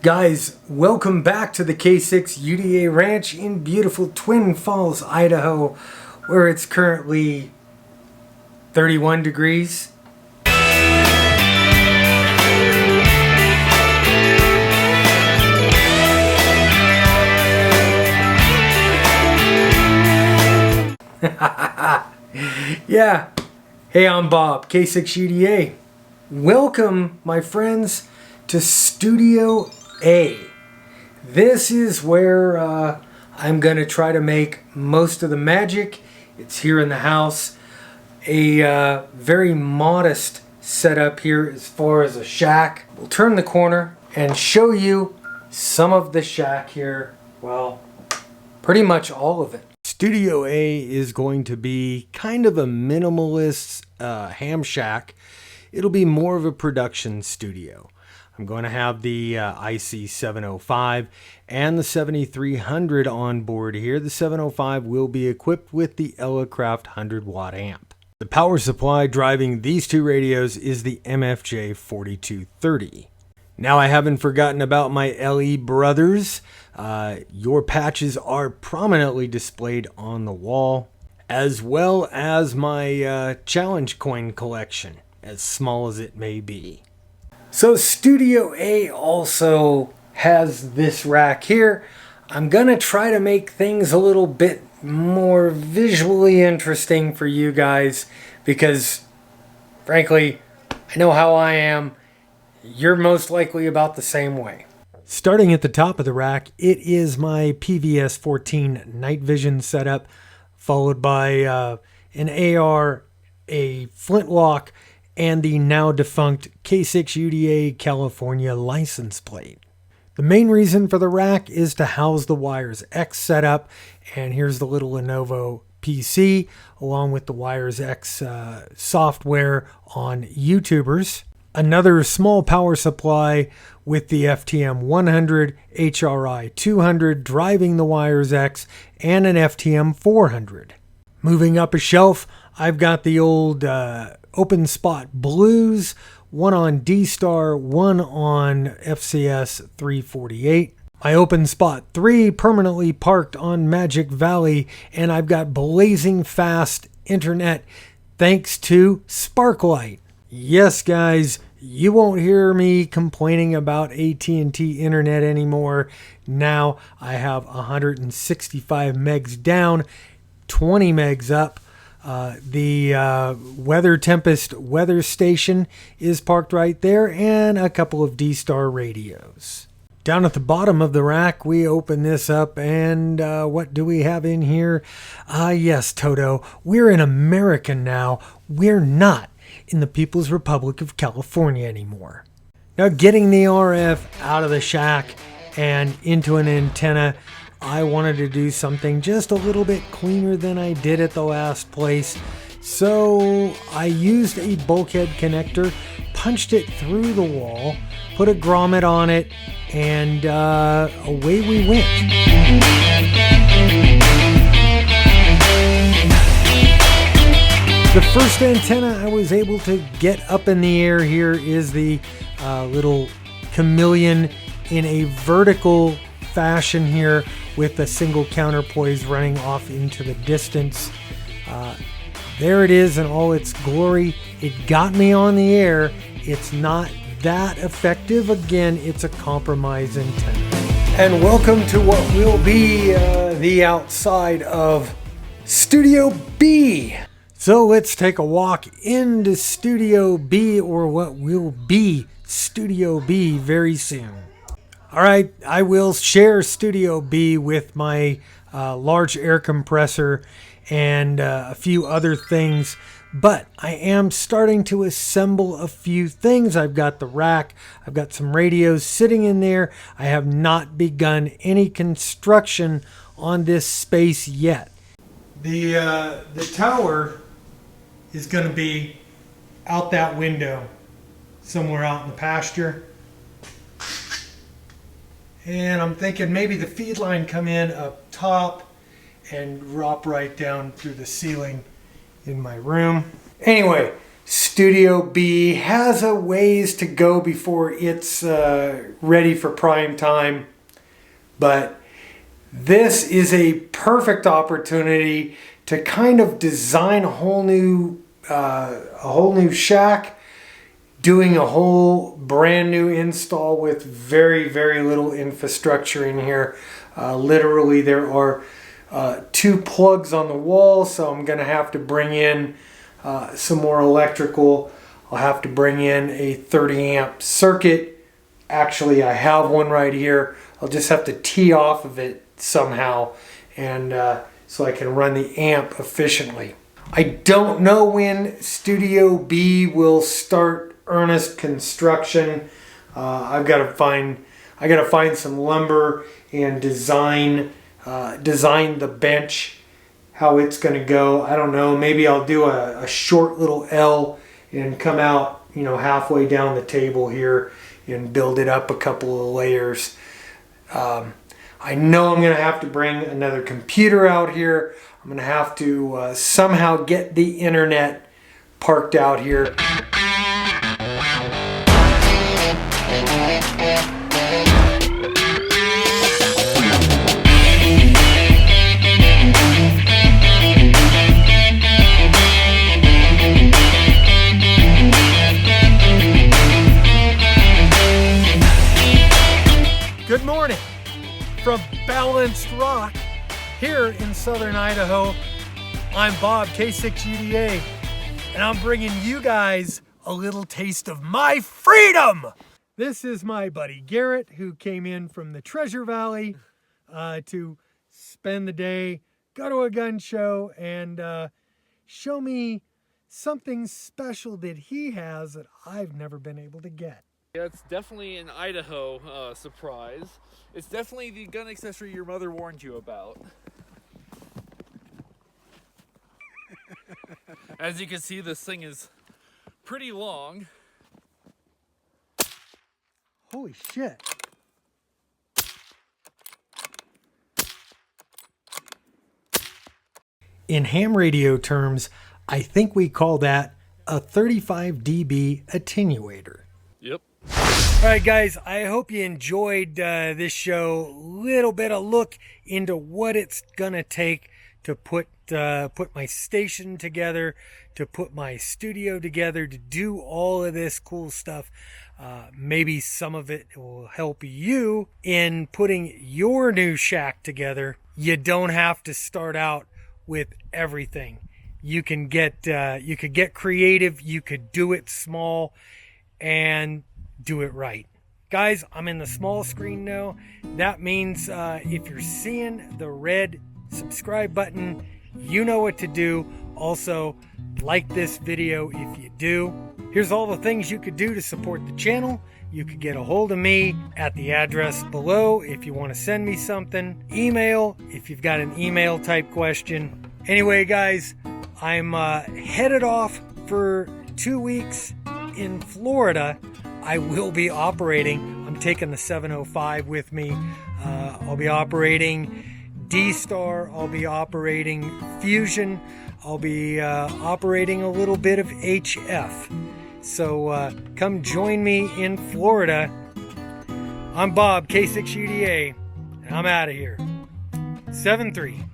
Guys, welcome back to the K6 UDA Ranch in beautiful Twin Falls, Idaho, where it's currently 31 degrees. Yeah. Hey, I'm Bob, K6 UDA. Welcome, my friends, to Studio A. This is where I'm going to try to make most of the magic. It's here in the house. A very modest setup here as far as a shack. We'll turn the corner and show you some of the shack here. Well, pretty much all of it. Studio A is going to be kind of a minimalist ham shack. It'll be more of a production studio. I'm going to have the IC705 and the 7300 on board here. The 705 will be equipped with the Elecraft 100 watt amp. The power supply driving these two radios is the MFJ 4230. Now, I haven't forgotten about my LE brothers. Your patches are prominently displayed on the wall, as well as my challenge coin collection, as small as it may be. So Studio A also has this rack here. I'm gonna try to make things a little bit more visually interesting for you guys because, frankly, I know how I am. You're most likely about the same way. Starting at the top of the rack, it is my PVS 14 night vision setup, followed by an AR, a flintlock, and the now defunct K6 UDA California license plate. The main reason for the rack is to house the Wires X setup, and here's the little Lenovo PC along with the Wires X software on YouTubers. Another small power supply with the FTM 100, HRI 200 driving the Wires X, and an FTM 400. Moving up a shelf, I've got the old Open Spot Blues, one on D-Star, one on FCS 348. My Open Spot 3 permanently parked on Magic Valley, and I've got blazing fast internet thanks to Sparklight. Yes, guys, you won't hear me complaining about AT&T internet anymore. Now I have 165 megs down, 20 megs up. The Weather Tempest weather station is parked right there, and a couple of D-Star radios. Down at the bottom of the rack, we open this up, and what do we have in here? Yes, Toto, we're in America now. We're not in the People's Republic of California anymore. Now, getting the RF out of the shack and into an antenna, I wanted to do something just a little bit cleaner than I did at the last place. So I used a bulkhead connector, punched it through the wall, put a grommet on it, and away we went. The first antenna I was able to get up in the air here is the little chameleon in a vertical fashion here with a single counterpoise running off into the distance. There it is in all its glory. It got me on the air. It's not that effective. Again, it's a compromise antenna. And welcome to what will be the outside of Studio B. So let's take a walk into Studio B, or what will be Studio B very soon. All right, I will share Studio B with my large air compressor and a few other things, but I am starting to assemble a few things. I've got the rack, I've got some radios sitting in there. I have not begun any construction on this space yet. The tower is going to be out that window, somewhere out in the pasture. And I'm thinking maybe the feed line come in up top and drop right down through the ceiling in my room. Anyway, Studio B has a ways to go before it's ready for prime time, but this is a perfect opportunity to kind of design a whole new shack, doing a whole brand new install with very, very little infrastructure in here. Literally, there are 2 plugs on the wall, so I'm going to have to bring in some more electrical. I'll have to bring in a 30 amp circuit. Actually, I have one right here. I'll just have to tee off of it somehow, and so I can run the amp efficiently. I don't know when Studio B will start earnest construction. I gotta find some lumber and design the bench, how it's gonna go. I don't know, maybe I'll do a short little L and come out, you know, halfway down the table here and build it up a couple of layers. I know I'm gonna have to bring another computer out here. I'm gonna have to somehow get the internet parked out here. Good morning from Balanced Rock here in southern Idaho. I'm Bob, K6UDA, and I'm bringing you guys a little taste of my freedom. This is my buddy Garrett, who came in from the Treasure Valley to spend the day, go to a gun show, and show me something special that he has that I've never been able to get. Yeah, it's definitely an Idaho surprise. It's definitely the gun accessory your mother warned you about. As you can see, this thing is pretty long. Holy shit. In ham radio terms, I think we call that a 35 dB attenuator. Yep. All right, guys, I hope you enjoyed this show. Little bit of look into what it's gonna take to put my station together, to put my studio together, to do all of this cool stuff. Maybe some of it will help you in putting your new shack together. You don't have to start out with everything. You can get you could get creative. You could do it small and do it right. Guys, I'm in the small screen now. That means if you're seeing the red subscribe button, you know what to do. Also, like this video if you do. Here's all the things you could do to support the channel. You could get a hold of me at the address below if you want to send me something. Email if you've got an email type question. Anyway, guys, I'm headed off for 2 weeks in Florida. I will be operating. I'm taking the 705 with me. I'll be operating D-Star. I'll be operating Fusion. I'll be operating a little bit of HF. So come join me in Florida. I'm Bob, K6UDA, and I'm out of here. 7-3.